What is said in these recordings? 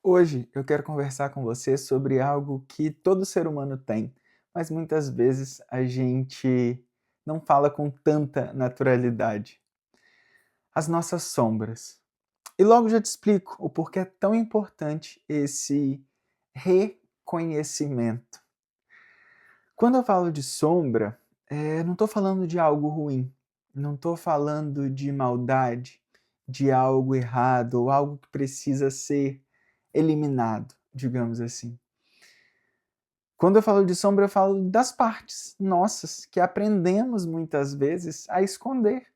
Hoje eu quero conversar com você sobre algo que todo ser humano tem, mas muitas vezes a gente não fala com tanta naturalidade. As nossas sombras. E logo já te explico o porquê é tão importante esse reconhecimento. Quando eu falo de sombra, não estou falando de algo ruim, não estou falando de maldade, de algo errado ou algo que precisa ser eliminado, digamos assim. Quando eu falo de sombra, eu falo das partes nossas que aprendemos muitas vezes a esconder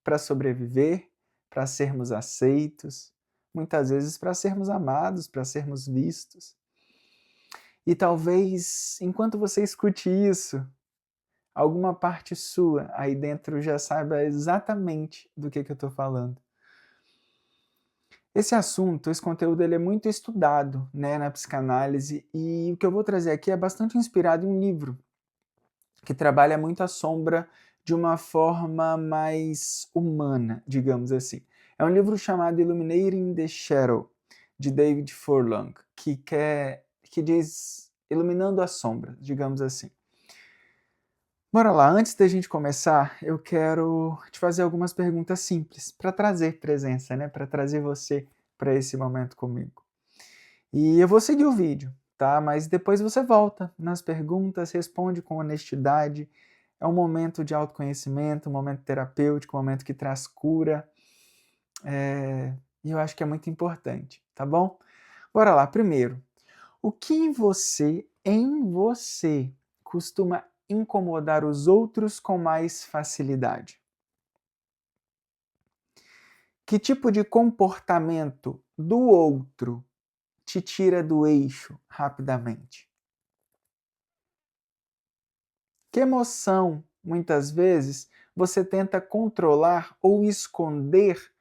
para sobreviver, para sermos aceitos, muitas vezes para sermos amados, para sermos vistos. E talvez, enquanto você escute isso, alguma parte sua aí dentro já saiba exatamente do que eu estou falando. Esse assunto, esse conteúdo, ele é muito estudado, né, na psicanálise, e o que eu vou trazer aqui é bastante inspirado em um livro que trabalha muito a sombra de uma forma mais humana, digamos assim. É um livro chamado Illuminating the Shadow, de David Furlong, que diz Iluminando a Sombra, digamos assim. Bora lá, antes da gente começar, eu quero te fazer algumas perguntas simples para trazer presença, né? Para trazer você para esse momento comigo. E eu vou seguir o vídeo, tá? Mas depois você volta nas perguntas, responde com honestidade. É um momento de autoconhecimento, um momento terapêutico, um momento que traz cura. E eu acho que é muito importante, tá bom? Bora lá, primeiro. O que em você, costuma incomodar os outros com mais facilidade? Que tipo de comportamento do outro te tira do eixo rapidamente? Que emoção, muitas vezes, você tenta controlar ou esconder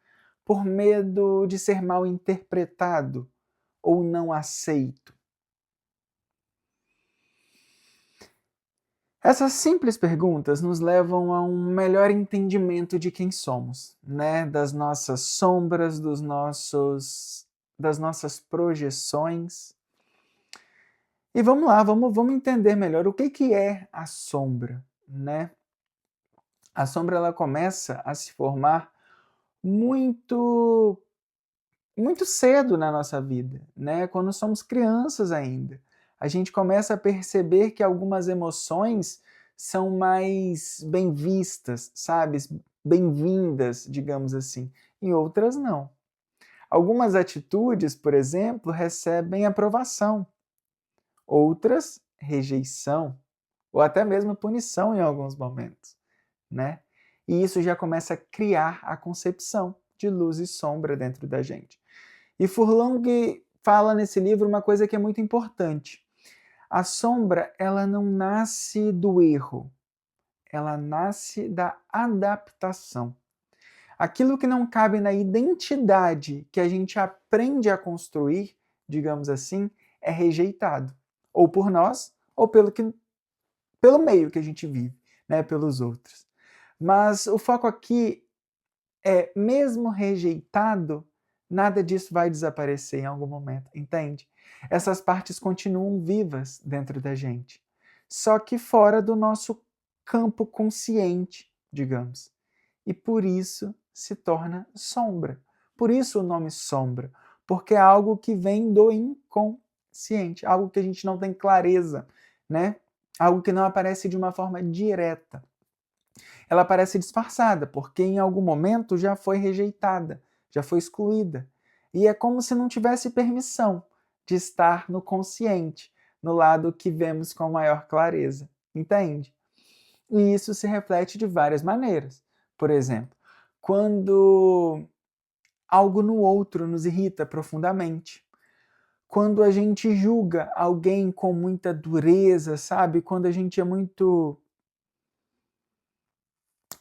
por medo de ser mal interpretado ou não aceito? Essas simples perguntas nos levam a um melhor entendimento de quem somos, né? Das nossas sombras, das nossas projeções. E vamos lá, vamos entender melhor o que é a sombra, né? A sombra ela começa a se formar muito muito cedo na nossa vida, né? Quando somos crianças ainda. A gente começa a perceber que algumas emoções são mais bem vistas, sabe? Bem-vindas, digamos assim, e outras não. Algumas atitudes, por exemplo, recebem aprovação, outras rejeição, ou até mesmo punição em alguns momentos, né? E isso já começa a criar a concepção de luz e sombra dentro da gente. E Furlong fala nesse livro uma coisa que é muito importante. A sombra, ela não nasce do erro, ela nasce da adaptação. Aquilo que não cabe na identidade que a gente aprende a construir, digamos assim, é rejeitado. Ou por nós, ou pelo meio que a gente vive, né, pelos outros. Mas o foco aqui é, mesmo rejeitado, nada disso vai desaparecer em algum momento, entende? Essas partes continuam vivas dentro da gente, só que fora do nosso campo consciente, digamos. E por isso se torna sombra. Por isso o nome sombra, porque é algo que vem do inconsciente, algo que a gente não tem clareza, né? Algo que não aparece de uma forma direta. Ela parece disfarçada, porque em algum momento já foi rejeitada, já foi excluída. E é como se não tivesse permissão de estar no consciente, no lado que vemos com maior clareza. Entende? E isso se reflete de várias maneiras. Por exemplo, quando algo no outro nos irrita profundamente. Quando a gente julga alguém com muita dureza, sabe? Quando a gente é muito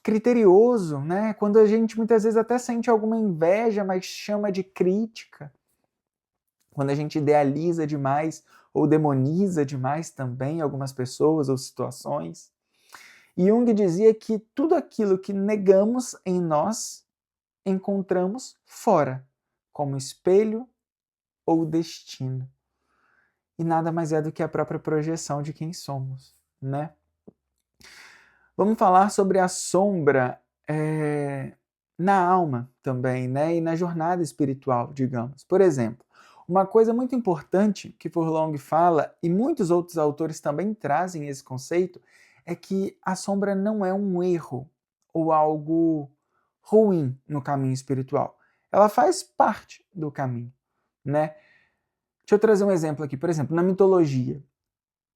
criterioso, né? Quando a gente muitas vezes até sente alguma inveja, mas chama de crítica. Quando a gente idealiza demais ou demoniza demais também algumas pessoas ou situações. E Jung dizia que tudo aquilo que negamos em nós, encontramos fora, como espelho ou destino. E nada mais é do que a própria projeção de quem somos, né? Vamos falar sobre a sombra na alma também, né? E na jornada espiritual, digamos. Por exemplo, uma coisa muito importante que Furlong fala, e muitos outros autores também trazem esse conceito, é que a sombra não é um erro ou algo ruim no caminho espiritual. Ela faz parte do caminho, né? Deixa eu trazer um exemplo aqui. Por exemplo, na mitologia,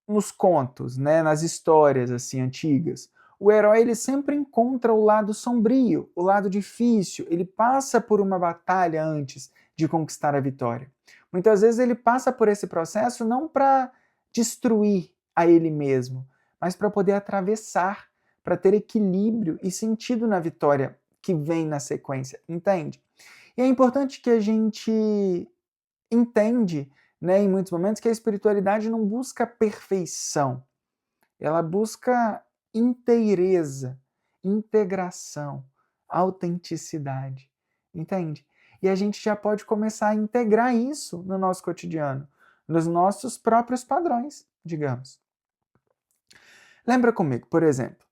nos contos, né, nas histórias assim antigas, o herói ele sempre encontra o lado sombrio, o lado difícil, ele passa por uma batalha antes de conquistar a vitória. Muitas vezes ele passa por esse processo não para destruir a ele mesmo, mas para poder atravessar, para ter equilíbrio e sentido na vitória que vem na sequência, entende? E é importante que a gente entende, né, em muitos momentos, que a espiritualidade não busca perfeição, ela busca inteireza, integração, autenticidade, entende? E a gente já pode começar a integrar isso no nosso cotidiano, nos nossos próprios padrões, digamos. Lembra comigo, por exemplo,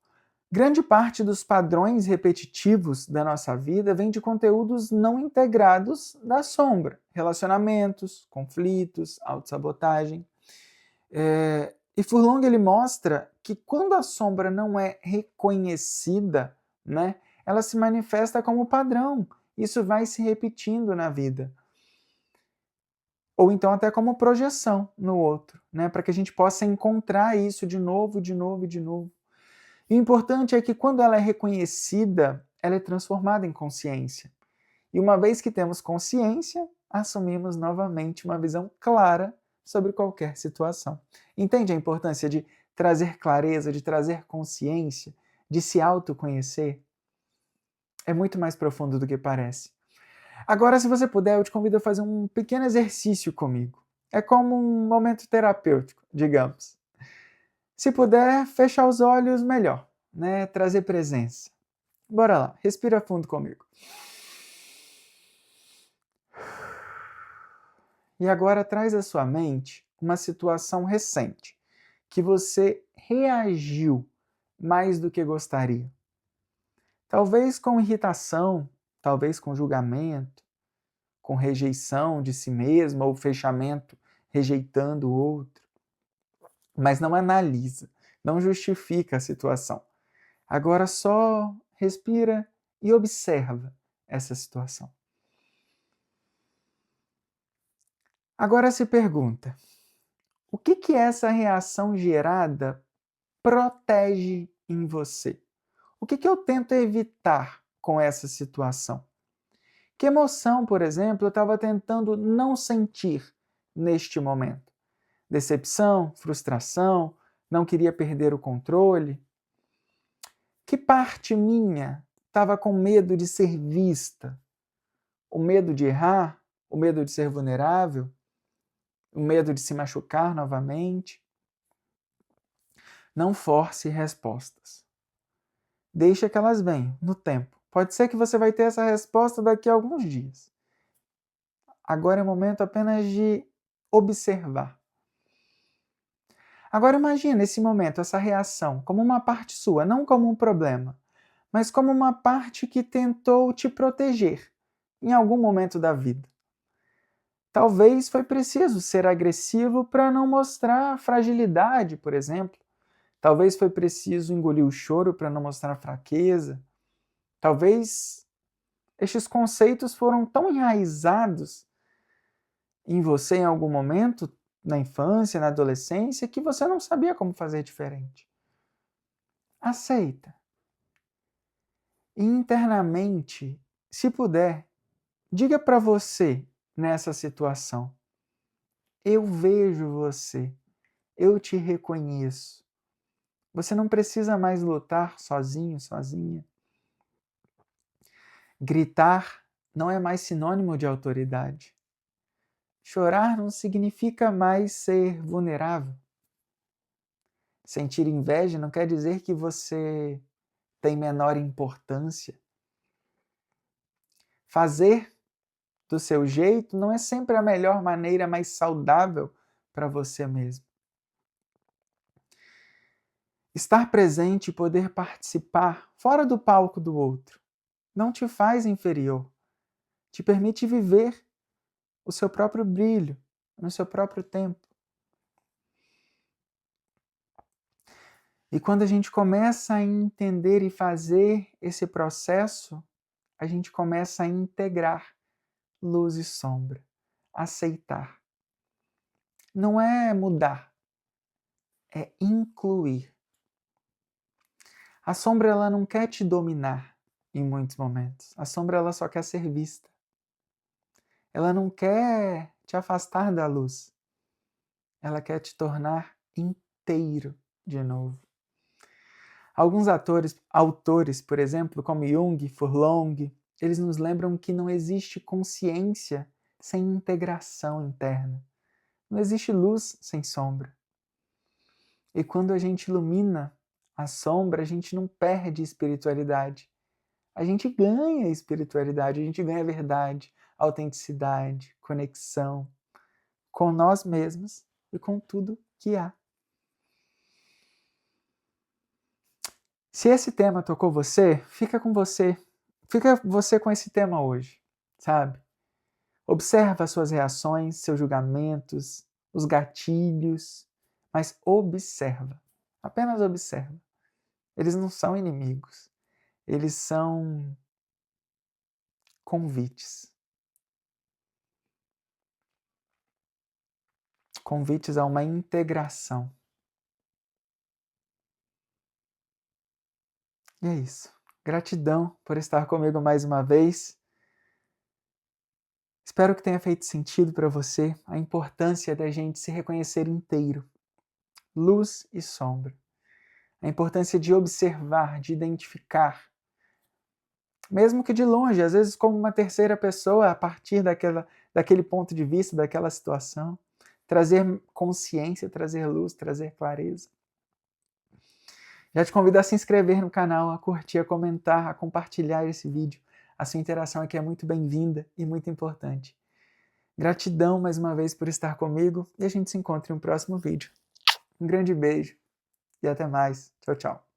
grande parte dos padrões repetitivos da nossa vida vem de conteúdos não integrados da sombra. Relacionamentos, conflitos, autossabotagem. E Furlong ele mostra que quando a sombra não é reconhecida, né, ela se manifesta como padrão. Isso vai se repetindo na vida. Ou então até como projeção no outro, né, para que a gente possa encontrar isso de novo, de novo, de novo. E o importante é que quando ela é reconhecida, ela é transformada em consciência. E uma vez que temos consciência, assumimos novamente uma visão clara sobre qualquer situação. Entende a importância de trazer clareza, de trazer consciência, de se autoconhecer? É muito mais profundo do que parece. Agora, se você puder, eu te convido a fazer um pequeno exercício comigo. É como um momento terapêutico, digamos. Se puder, fechar os olhos, melhor, né? Trazer presença. Bora lá, respira fundo comigo. E agora traz à sua mente uma situação recente, que você reagiu mais do que gostaria. Talvez com irritação, talvez com julgamento, com rejeição de si mesmo ou fechamento, rejeitando o outro. Mas não analisa, não justifica a situação. Agora só respira e observa essa situação. Agora se pergunta, o que essa reação gerada protege em você? O que eu tento evitar com essa situação? Que emoção, por exemplo, eu estava tentando não sentir neste momento? Decepção, frustração, não queria perder o controle? Que parte minha estava com medo de ser vista? O medo de errar? O medo de ser vulnerável? O medo de se machucar novamente? Não force respostas. Deixa que elas venham no tempo. Pode ser que você vai ter essa resposta daqui a alguns dias. Agora é o momento apenas de observar. Agora imagine esse momento, essa reação, como uma parte sua, não como um problema, mas como uma parte que tentou te proteger em algum momento da vida. Talvez foi preciso ser agressivo para não mostrar fragilidade, por exemplo. Talvez foi preciso engolir o choro para não mostrar fraqueza. Talvez estes conceitos foram tão enraizados em você em algum momento, na infância, na adolescência, que você não sabia como fazer diferente. Aceita. E internamente, se puder, diga para você nessa situação: eu vejo você, eu te reconheço. Você não precisa mais lutar sozinho, sozinha. Gritar não é mais sinônimo de autoridade. Chorar não significa mais ser vulnerável. Sentir inveja não quer dizer que você tem menor importância. Fazer do seu jeito não é sempre a melhor maneira mais saudável para você mesmo. Estar presente e poder participar fora do palco do outro não te faz inferior, te permite viver o seu próprio brilho, no seu próprio tempo. E quando a gente começa a entender e fazer esse processo, a gente começa a integrar luz e sombra, aceitar. Não é mudar, é incluir. A sombra ela não quer te dominar em muitos momentos. A sombra ela só quer ser vista. Ela não quer te afastar da luz. Ela quer te tornar inteiro de novo. Alguns autores, por exemplo, como Jung, Furlong, eles nos lembram que não existe consciência sem integração interna. Não existe luz sem sombra. E quando a gente ilumina a sombra, a gente não perde espiritualidade. A gente ganha espiritualidade, a gente ganha verdade, autenticidade, conexão com nós mesmos e com tudo que há. Se esse tema tocou você, fica com você. Fica você com esse tema hoje, sabe? Observa as suas reações, seus julgamentos, os gatilhos, mas observa. Apenas observa. Eles não são inimigos. Eles são convites. Convites a uma integração. E é isso. Gratidão por estar comigo mais uma vez. Espero que tenha feito sentido para você a importância da gente se reconhecer inteiro. Luz e sombra. A importância de observar, de identificar. Mesmo que de longe, às vezes como uma terceira pessoa, a partir daquele ponto de vista, daquela situação. Trazer consciência, trazer luz, trazer clareza. Já te convido a se inscrever no canal, a curtir, a comentar, a compartilhar esse vídeo. A sua interação aqui é muito bem-vinda e muito importante. Gratidão mais uma vez por estar comigo e a gente se encontra em um próximo vídeo. Um grande beijo e até mais. Tchau, tchau.